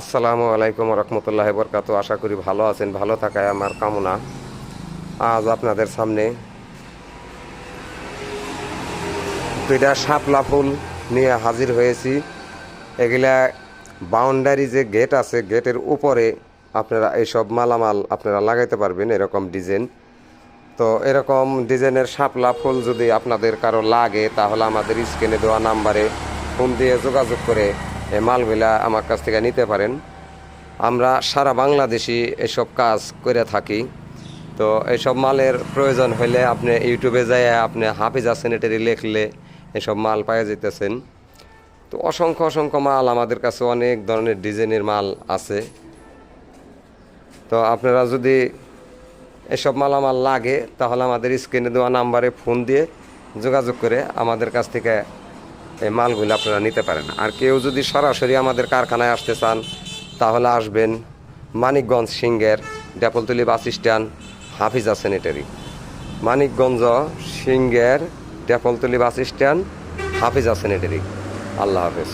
আসসালামু আলাইকুম রহমতুল্লাহ বরকাত। আশা করি ভালো আছেন, ভালো থাকায় আমার কামনা। আজ আপনাদের সামনে দুইটা শাপলা ফুল নিয়ে হাজির হয়েছি। এগুলা বাউন্ডারি যে গেট আছে, গেটের উপরে আপনারা এইসব মালামাল আপনারা লাগাইতে পারবেন, এরকম ডিজাইন। তো এরকম ডিজাইনের শাপলা ফুল যদি আপনাদের কারো লাগে, তাহলে আমাদের স্ক্রিনে দেওয়া নাম্বারে ফোন দিয়ে যোগাযোগ করে এই মালগুলা আমার কাছ থেকে নিতে পারেন। আমরা সারা বাংলাদেশে এসব কাজ করে থাকি। তো এইসব মালের প্রয়োজন হলে আপনি ইউটিউবে যায় আপনি হাফিজা স্যানিটারি লিখলে এসব মাল পাওয়া যেতেছেন। তো অসংখ্য অসংখ্য মাল আমাদের কাছে, অনেক ধরনের ডিজাইনের মাল আছে। তো আপনারা যদি এসব মালামাল লাগে, তাহলে আমাদের স্ক্রিনে দেওয়া নাম্বারে ফোন দিয়ে যোগাযোগ করে আমাদের কাছ থেকে এই মালগুলো আপনারা নিতে পারেন। আর কেউ যদি সরাসরি আমাদের কারখানায় আসতে চান, তাহলে আসবেন মানিকগঞ্জ সিংহের Depoltoli bus stand, Hafiza sanitary. Manikganj সিংহের Depoltoli bus stand, Hafiza sanitary. আল্লাহ হাফেজ।